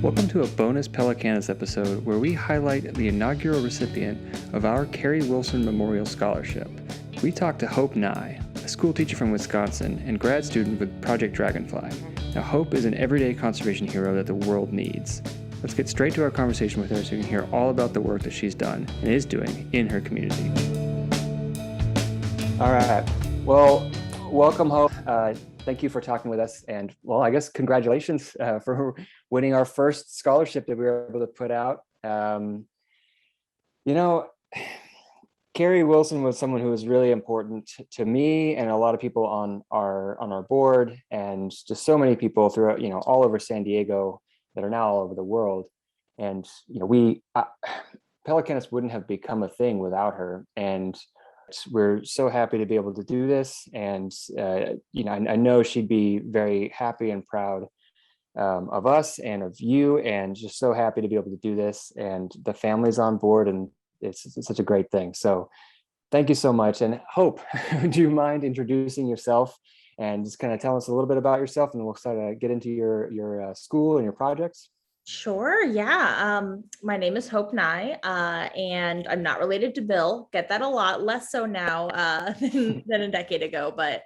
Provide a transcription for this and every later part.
Welcome to a bonus Pelecanus episode where we highlight the inaugural recipient of our Carrie Wilson Memorial Scholarship. We talked to Hope Nye, a school teacher from Wisconsin and grad student with Project Dragonfly. Now, Hope is an everyday conservation hero that the world needs. Let's get straight to our conversation with her so you can hear all about the work that she's done and is doing in her community. All right. Well, welcome, Hope. Thank you for talking with us. And well, I guess congratulations for winning our first scholarship that we were able to put out. Carrie Wilson was someone who was really important to me and a lot of people on our board, and just so many people throughout, all over San Diego that are now all over the world. And, Pelecanus wouldn't have become a thing without her. And we're so happy to be able to do this. And, I know she'd be very happy and proud of us and of you, and just so happy to be able to do this. And the family's on board, and it's such a great thing. So thank you so much. And Hope, do you mind introducing yourself and just kind of tell us a little bit about yourself, and we'll start to get into your school and your projects? Sure. Yeah. My name is Hope Nye, and I'm not related to Bill. Get that a lot, less so now than a decade ago, but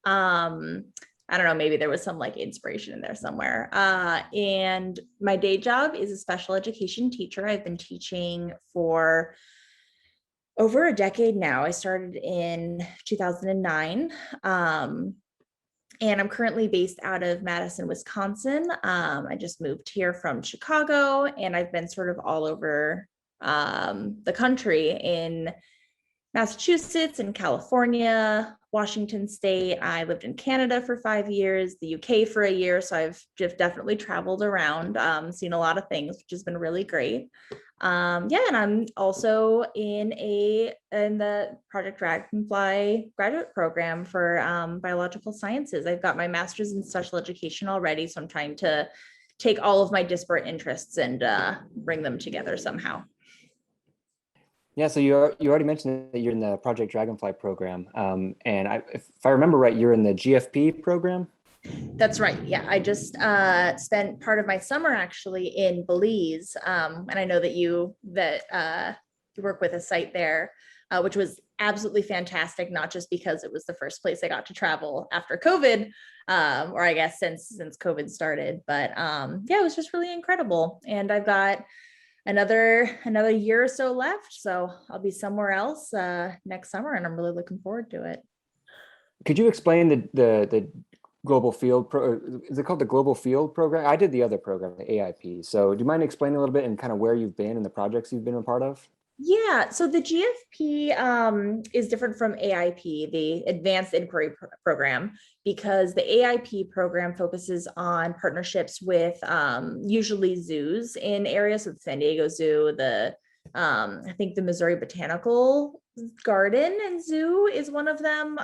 I don't know, maybe there was some like inspiration in there somewhere. And my day job is a special education teacher. I've been teaching for over a decade now. I started in 2009. And I'm currently based out of Madison, Wisconsin. I just moved here from Chicago, and I've been sort of all over the country in Massachusetts and California, Washington State. I lived in Canada for 5 years, the UK for a year. So I've just definitely traveled around, seen a lot of things, which has been really great. And I'm also in the Project Dragonfly graduate program for biological sciences. I've got my master's in special education already, so I'm trying to take all of my disparate interests and bring them together somehow. Yeah, so you already mentioned that you're in the Project Dragonfly program, and if I remember right, you're in the GFP program. That's right. Yeah, I just spent part of my summer actually in Belize, and I know that you work with a site there, which was absolutely fantastic. Not just because it was the first place I got to travel after COVID, or I guess since COVID started, but yeah, it was just really incredible. And I've got another year or so left, so I'll be somewhere else next summer, and I'm really looking forward to it. Could you explain the Global Field is it called the Global Field program? I did the other program, the AIP. So do you mind explaining a little bit and kind of where you've been and the projects you've been a part of? Yeah, so the GFP is different from AIP, the Advanced Inquiry Program, because the AIP program focuses on partnerships with usually zoos in areas. So the San Diego Zoo, I think the Missouri Botanical Garden and Zoo is one of them.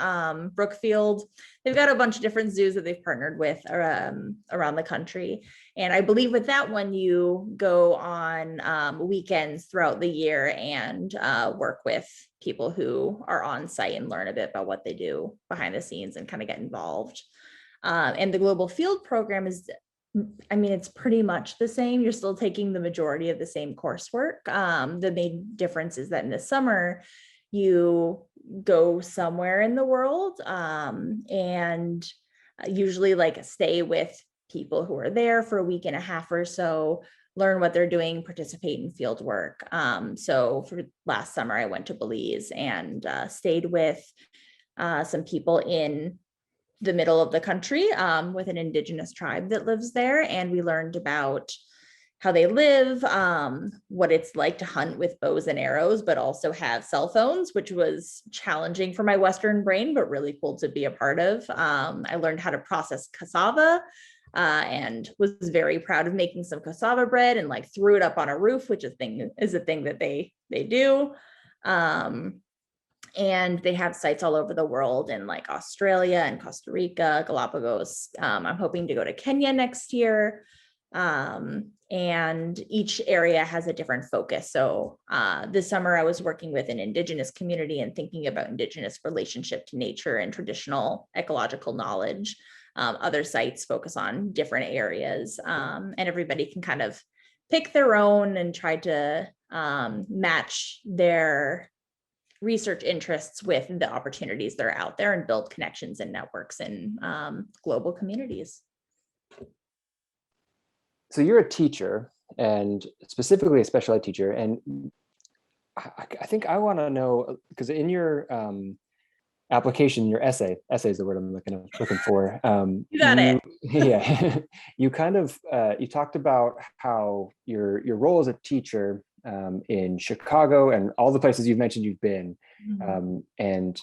Brookfield, they've got a bunch of different zoos that they've partnered with around the country. And I believe with that one, you go on weekends throughout the year and work with people who are on site and learn a bit about what they do behind the scenes and kind of get involved. And the Global Field program it's pretty much the same. You're still taking the majority of the same coursework. The main difference is that in the summer, you go somewhere in the world and usually like stay with people who are there for a week and a half or so, learn what they're doing, participate in field work. So for last summer, I went to Belize and stayed with some people in the middle of the country with an indigenous tribe that lives there. And we learned about how they live, what it's like to hunt with bows and arrows, but also have cell phones, which was challenging for my Western brain, but really cool to be a part of. I learned how to process cassava and was very proud of making some cassava bread and like threw it up on a roof, which is a thing that they do. And they have sites all over the world in like Australia and Costa Rica, Galapagos. I'm hoping to go to Kenya next year. And each area has a different focus. So this summer I was working with an indigenous community and thinking about indigenous relationship to nature and traditional ecological knowledge. Other sites focus on different areas, and everybody can kind of pick their own and try to match their research interests with the opportunities that are out there and build connections and networks in global communities. So you're a teacher, and specifically a special ed teacher. And I think I want to know, because in your application, your essay is the word I'm looking for. You got it. Yeah, you kind of you talked about how your role as a teacher in Chicago and all the places you've mentioned you've been, and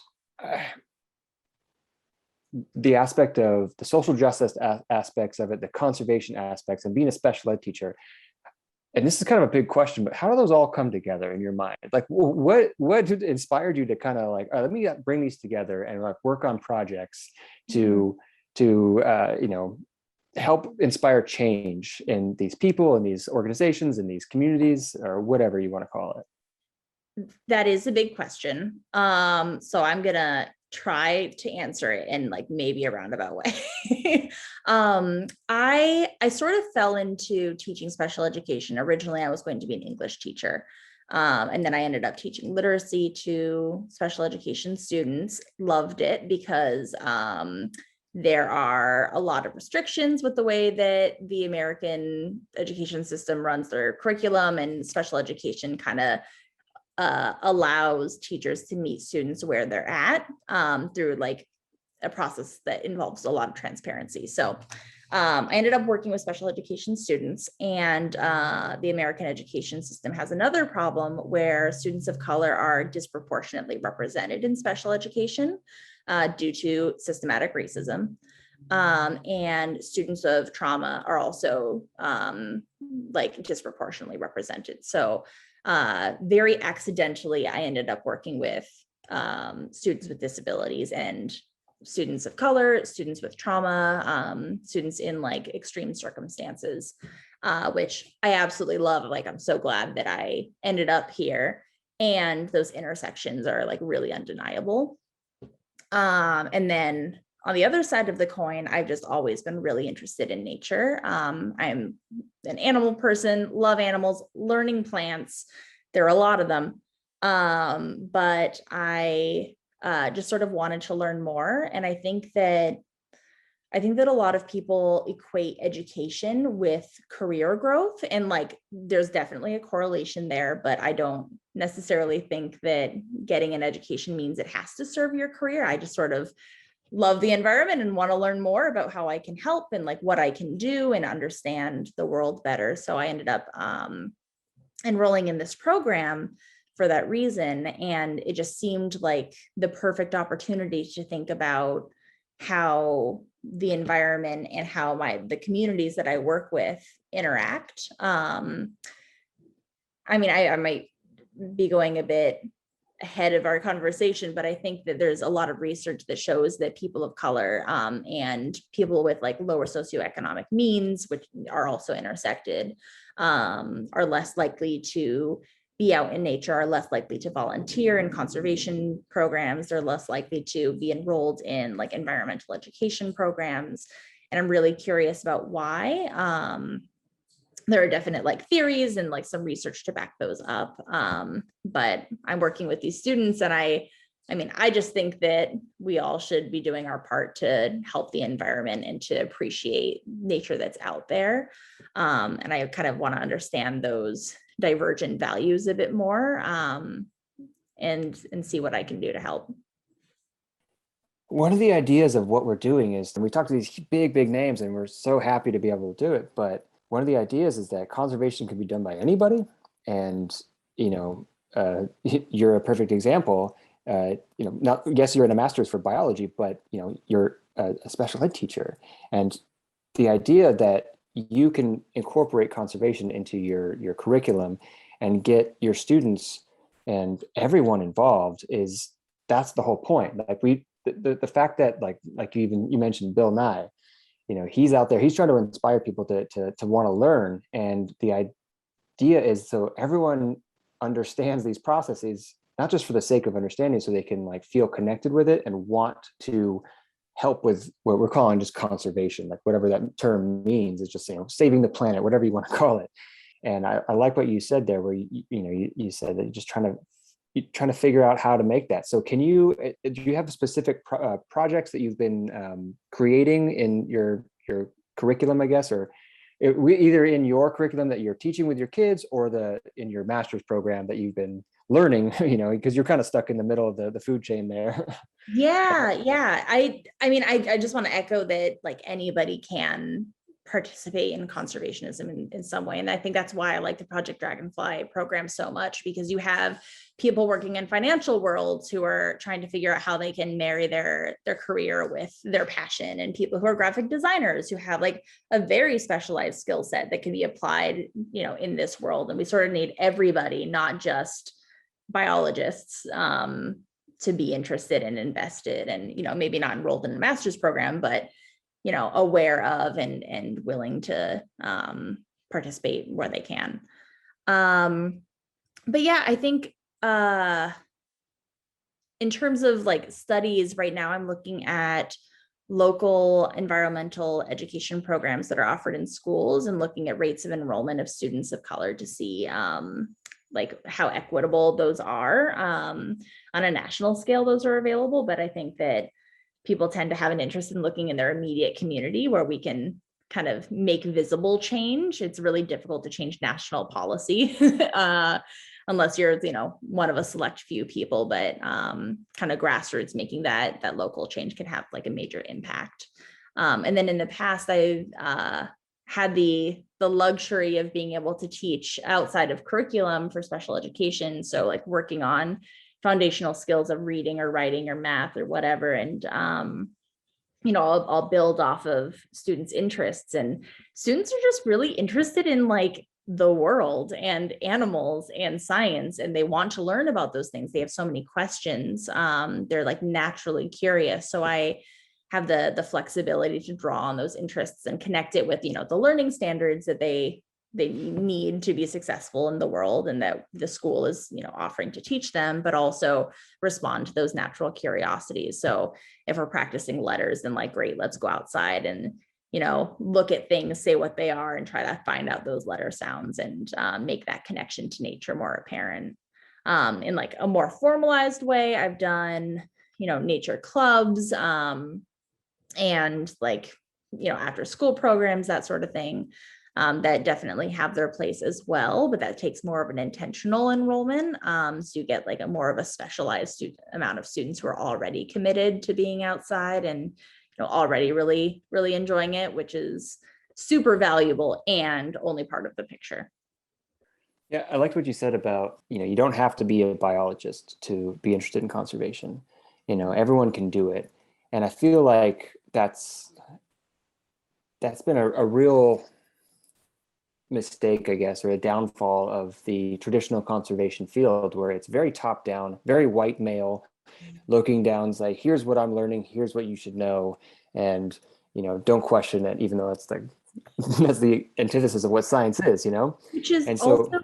the aspect of the social justice aspects of it, the conservation aspects, and being a special ed teacher. And this is kind of a big question, but how do those all come together in your mind? Like, what inspired you to kind of like, all right, let me bring these together and like work on projects to you know, help inspire change in these people and these organizations and these communities, or whatever you want to call it? That is a big question. So I'm gonna try to answer it in like maybe a roundabout way. I sort of fell into teaching special education. Originally, I was going to be an English teacher. And then I ended up teaching literacy to special education students. Loved it because there are a lot of restrictions with the way that the American education system runs their curriculum, and special education kind of allows teachers to meet students where they're at through like a process that involves a lot of transparency. So I ended up working with special education students, and the American education system has another problem where students of color are disproportionately represented in special education due to systematic racism. And students of trauma are also like disproportionately represented. So very accidentally, I ended up working with students with disabilities and students of color, students with trauma, students in like extreme circumstances, which I absolutely love. Like, I'm so glad that I ended up here, and those intersections are like really undeniable. And then on the other side of the coin, I've just always been really interested in nature. I'm an animal person, love animals, learning plants. There are a lot of them. But I just sort of wanted to learn more. And I think that a lot of people equate education with career growth, and like there's definitely a correlation there, but I don't necessarily think that getting an education means it has to serve your career. I just sort of love the environment and want to learn more about how I can help and like what I can do and understand the world better. So I ended up enrolling in this program for that reason. And it just seemed like the perfect opportunity to think about how the environment and how the communities that I work with interact. I mean, I might be going a bit ahead of our conversation, but I think that there's a lot of research that shows that people of color and people with like lower socioeconomic means, which are also intersected, are less likely to be out in nature, are less likely to volunteer in conservation programs, they're less likely to be enrolled in like environmental education programs. And I'm really curious about why. There are definite like theories and like some research to back those up. But I'm working with these students, and I mean, I just think that we all should be doing our part to help the environment and to appreciate nature that's out there. And I kind of want to understand those divergent values a bit more, and see what I can do to help. One of the ideas of what we're doing is, and we talk to these big names, and we're so happy to be able to do it, but one of the ideas is that conservation can be done by anybody. And, you know, you're a perfect example. You know, not, yes, you're in a master's for biology, but, you know, you're a special ed teacher. And the idea that you can incorporate conservation into your curriculum and get your students and everyone involved that's the whole point. Like the fact that like you mentioned Bill Nye, you know, he's out there, he's trying to inspire people to want to learn. And the idea is so everyone understands these processes, not just for the sake of understanding, so they can like feel connected with it and want to help with what we're calling just conservation, like whatever that term means. It's just, saving the planet, whatever you want to call it. And I like what you said there, where you said that you're trying to figure out how to make that. So do you have specific projects that you've been creating in your curriculum, I guess, or either in your curriculum that you're teaching with your kids, or in your master's program that you've been learning, because you're kind of stuck in the middle of the food chain there. Yeah. I mean, I just want to echo that, like, anybody can participate in conservationism in some way. And I think that's why I like the Project Dragonfly program so much, because you have people working in financial worlds who are trying to figure out how they can marry their career with their passion, and people who are graphic designers who have like a very specialized skill set that can be applied, in this world. And we sort of need everybody, not just biologists, to be interested and invested, and maybe not enrolled in a master's program, but aware of and willing to participate where they can. But yeah, I think in terms of like studies right now, I'm looking at local environmental education programs that are offered in schools, and looking at rates of enrollment of students of color to see like how equitable those are. On a national scale, those are available, but I think that people tend to have an interest in looking in their immediate community where we can kind of make visible change. It's really difficult to change national policy unless you're, one of a select few people, but kind of grassroots, making that local change can have like a major impact. And then in the past, I've had the luxury of being able to teach outside of curriculum for special education. So like working on foundational skills of reading or writing or math or whatever. And, I'll build off of students' interests, and students are just really interested in like the world and animals and science, and they want to learn about those things. They have so many questions. They're like naturally curious. So I have the flexibility to draw on those interests and connect it with, the learning standards that they need to be successful in the world, and that the school is, offering to teach them, but also respond to those natural curiosities. So if we're practicing letters, then like, great, let's go outside and, look at things, say what they are, and try to find out those letter sounds, and make that connection to nature more apparent. In like a more formalized way, I've done, nature clubs, and like, after school programs, that sort of thing. That definitely have their place as well, but that takes more of an intentional enrollment. So you get like a more of a specialized amount of students who are already committed to being outside and already really, really enjoying it, which is super valuable and only part of the picture. Yeah, I liked what you said about, you don't have to be a biologist to be interested in conservation. Everyone can do it. And I feel like that's been a real mistake, I guess, or a downfall of the traditional conservation field, where it's very top down, very white male, looking down, it's like, here's what I'm learning, here's what you should know, and don't question it, even though that's the antithesis of what science is. Which is And also, so,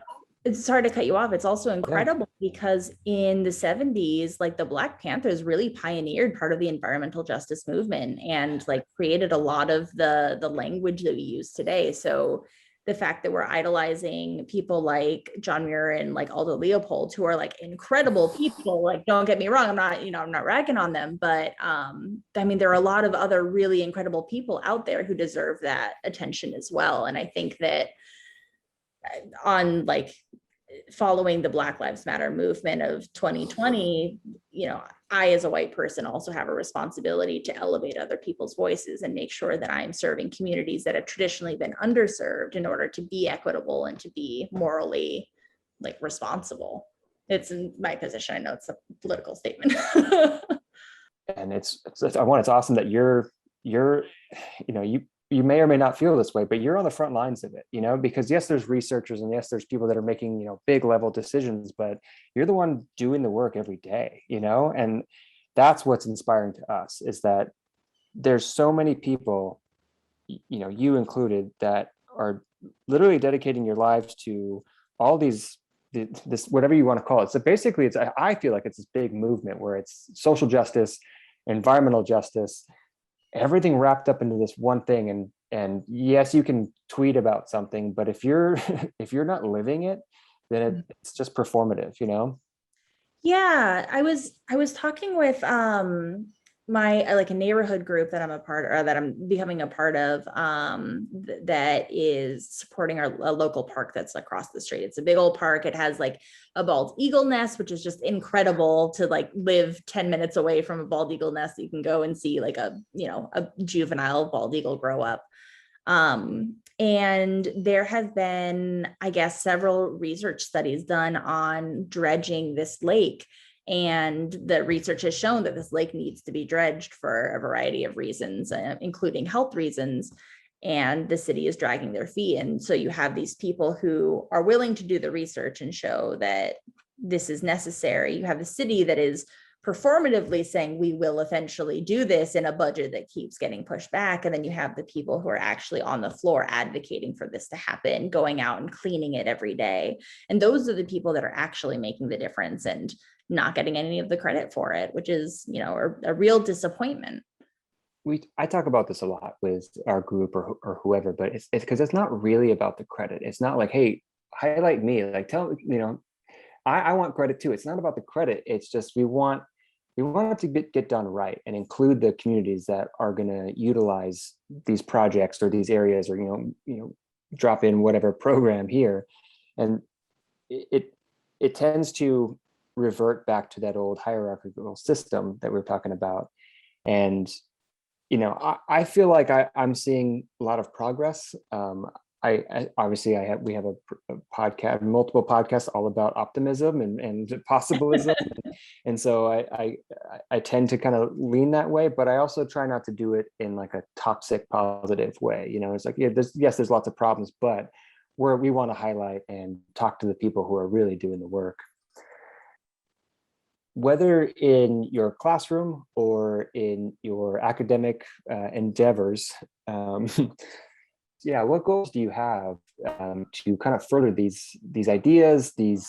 it's sorry to cut you off. It's also yeah, incredible because in the 70s, like the Black Panthers really pioneered part of the environmental justice movement, and like created a lot of the language that we use today. So the fact that we're idolizing people like John Muir and like Aldo Leopold, who are like incredible people, like, don't get me wrong, I'm not ragging on them, but I mean, there are a lot of other really incredible people out there who deserve that attention as well. And I think that on like following the Black Lives Matter movement of 2020, I as a white person also have a responsibility to elevate other people's voices and make sure that I'm serving communities that have traditionally been underserved in order to be equitable and to be morally like responsible. It's in my position. I know it's a political statement. and it's awesome that you may or may not feel this way, but you're on the front lines of it, because yes, there's researchers, and yes, there's people that are making, big level decisions, but you're the one doing the work every day, and that's what's inspiring to us, is that there's so many people, you included, that are literally dedicating your lives to all this, whatever you want to call it. So basically I feel like it's this big movement where it's social justice, environmental justice, everything wrapped up into this one thing. And yes, you can tweet about something, but if you're if you're not living it, then it's just performative, you know? Yeah, I was talking with my like a neighborhood group that I'm a part or that I'm becoming a part of that is supporting a local park that's across the street. It's a big old park. It has like a bald eagle nest, which is just incredible to like live 10 minutes away from a bald eagle nest. You can go and see like a juvenile bald eagle grow up. And there have been, I guess, several research studies done on dredging this lake. And the research has shown that this lake needs to be dredged for a variety of reasons, including health reasons. And the city is dragging their feet. And so you have these people who are willing to do the research and show that this is necessary. You have the city that is performatively saying we will eventually do this in a budget that keeps getting pushed back. And then you have the people who are actually on the floor advocating for this to happen, going out and cleaning it every day. And those are the people that are actually making the difference and not getting any of the credit for it, which is, a real disappointment. I talk about this a lot with our group or whoever, but it's because it's not really about the credit. It's not like, hey, highlight me, like tell, I want credit too. It's not about the credit. It's just we want it to get done right and include the communities that are going to utilize these projects or these areas, or drop in whatever program here. And it tends to revert back to that old hierarchical system that we we're talking about. And I feel like I'm seeing a lot of progress. I obviously we have a podcast, multiple podcasts all about optimism and possibilism, and so I tend to kind of lean that way, but I also try not to do it in like a toxic positive way. It's like, yeah, there's lots of problems, but we want to highlight and talk to the people who are really doing the work. Whether in your classroom or in your academic endeavors, yeah, what goals do you have to kind of further these ideas, these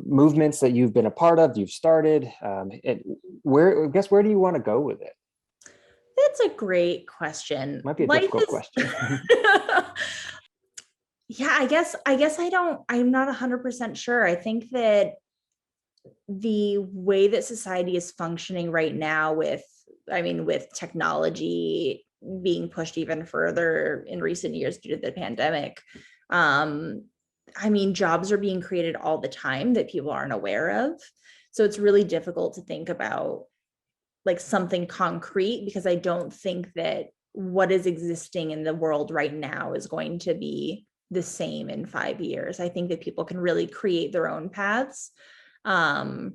movements that you've been a part of, you've started, and where do you want to go with it? That's a great question. Might be a difficult question. Yeah, I guess I'm not 100% sure. I think that the way that society is functioning right now with technology being pushed even further in recent years due to the pandemic, jobs are being created all the time that people aren't aware of. So it's really difficult to think about like something concrete, because I don't think that what is existing in the world right now is going to be the same in 5 years. I think that people can really create their own paths now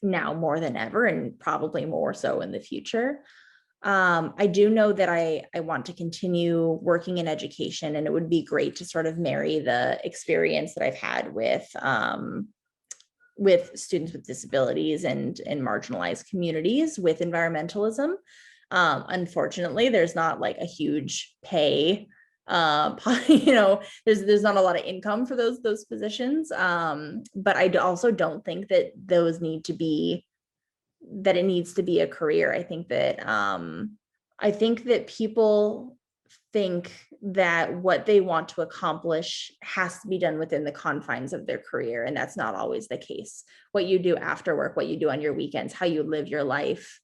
more than ever, and probably more so in the future. I do know that I want to continue working in education, and it would be great to sort of marry the experience that I've had with students with disabilities and marginalized communities with environmentalism. Unfortunately, there's not like a huge pay, there's not a lot of income for those positions. But I also don't think that it needs to be a career. I think that people think that what they want to accomplish has to be done within the confines of their career, and that's not always the case. What you do after work, what you do on your weekends, how you live your life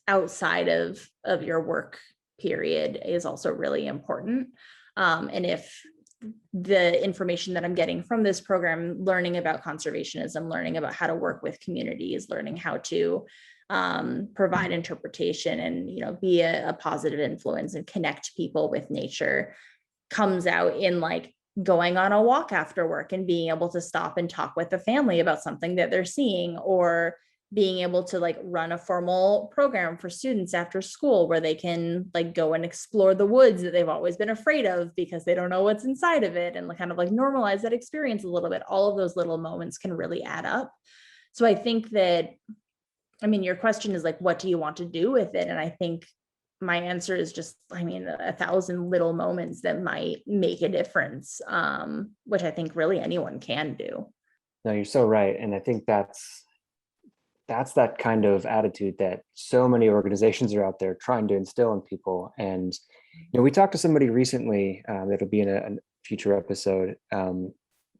outside of your work period is also really important. And if the information that I'm getting from this program, learning about conservationism, learning about how to work with communities, learning how to provide interpretation and be a positive influence and connect people with nature, comes out in like going on a walk after work and being able to stop and talk with the family about something that they're seeing, or being able to like run a formal program for students after school where they can like go and explore the woods that they've always been afraid of because they don't know what's inside of it, and kind of like normalize that experience a little bit. All of those little moments can really add up. So I think that, your question is like, what do you want to do with it? And I think my answer is just, 1,000 little moments that might make a difference, which I think really anyone can do. No, you're so right. And I think that's that's that kind of attitude that so many organizations are out there trying to instill in people. And we talked to somebody recently, that'll be in a future episode,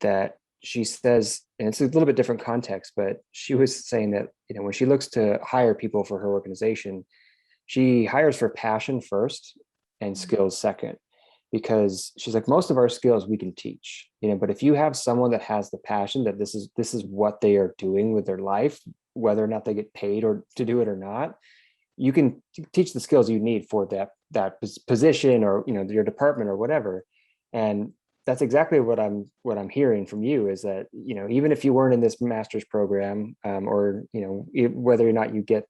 that she says, and it's a little bit different context, but she was saying that when she looks to hire people for her organization, she hires for passion first and skills second, because she's like, most of our skills we can teach, but if you have someone that has the passion that this is what they are doing with their life, whether or not they get paid or to do it or not, you can teach the skills you need for that position or your department or whatever. And that's exactly what I'm hearing from you, is that even if you weren't in this master's program, or whether or not you get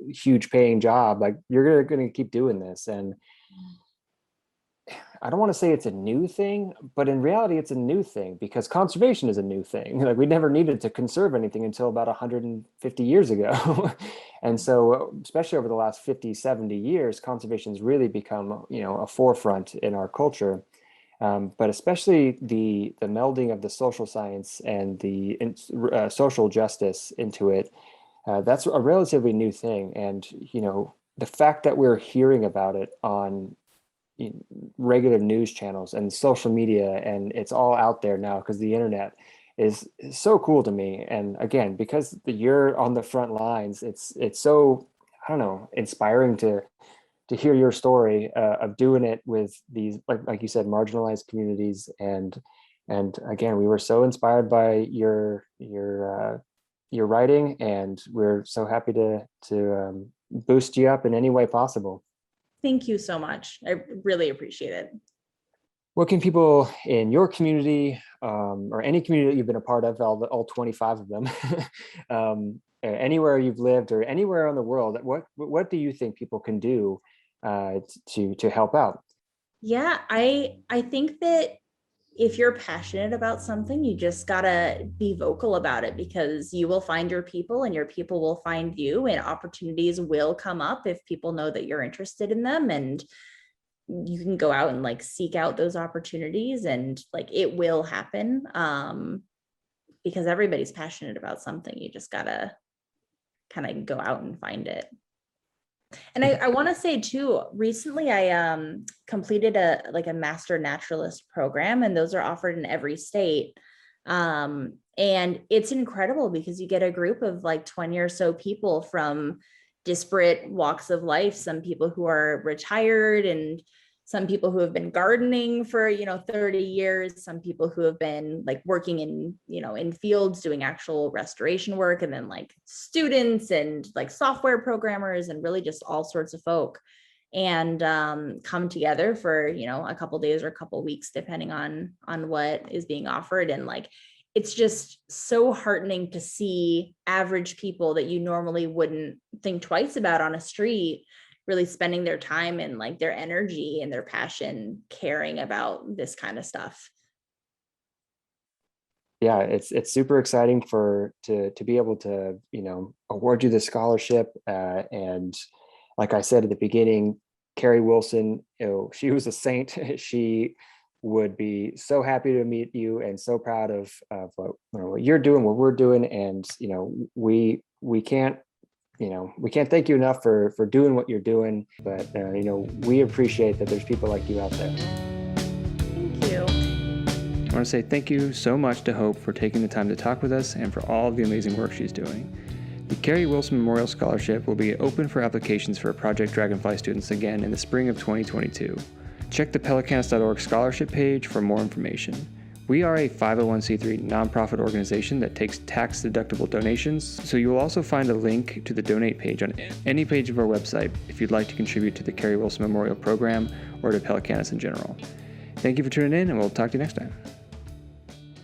huge paying job, like you're going to keep doing this. And I don't want to say it's a new thing, but in reality it's a new thing, because conservation is a new thing. Like, we never needed to conserve anything until about 150 years ago. And so especially over the last 50, 70 years, conservation's really become a forefront in our culture. But especially the melding of the social science and the social justice into it, that's a relatively new thing. And the fact that we're hearing about it on regular news channels and social media, and it's all out there now because the internet is so cool to me. And again, because you're on the front lines, it's so, I don't know, inspiring to hear your story of doing it with these, like you said, marginalized communities. And again, we were so inspired by your writing, and we're so happy to boost you up in any way possible. Thank you so much. I really appreciate it. What can people in your community, or any community that you've been a part of, all 25 of them, anywhere you've lived or anywhere in the world, what do you think people can do to help out? Yeah, I think that if you're passionate about something, you just gotta be vocal about it, because you will find your people and your people will find you, and opportunities will come up if people know that you're interested in them, and you can go out and like seek out those opportunities, and like it will happen, because everybody's passionate about something. You just gotta kind of go out and find it. And I want to say too, recently I completed a master naturalist program, and those are offered in every state. And it's incredible because you get a group of like 20 or so people from disparate walks of life, some people who are retired, and some people who have been gardening for 30 years, some people who have been like working in in fields doing actual restoration work, and then like students and like software programmers, and really just all sorts of folk, and come together for a couple days or a couple weeks depending on what is being offered. And like it's just so heartening to see average people that you normally wouldn't think twice about on a street really spending their time and like their energy and their passion caring about this kind of stuff. Yeah, it's super exciting to be able to award you the scholarship, and like I said at the beginning, Carrie Wilson, she was a saint. She would be so happy to meet you and so proud of what you're doing, what we're doing. And we can't thank you enough for doing what you're doing, but we appreciate that there's people like you out there. Thank you. I want to say thank you so much to Hope for taking the time to talk with us and for all of the amazing work she's doing. The Carrie Wilson Memorial Scholarship will be open for applications for Project Dragonfly students again in the spring of 2022. Check the Pelecanus.org scholarship page for more information. We are a 501c3 nonprofit organization that takes tax-deductible donations, so you will also find a link to the donate page on any page of our website if you'd like to contribute to the Carrie Wilson Memorial Program or to Pelecanus in general. Thank you for tuning in, and we'll talk to you next time.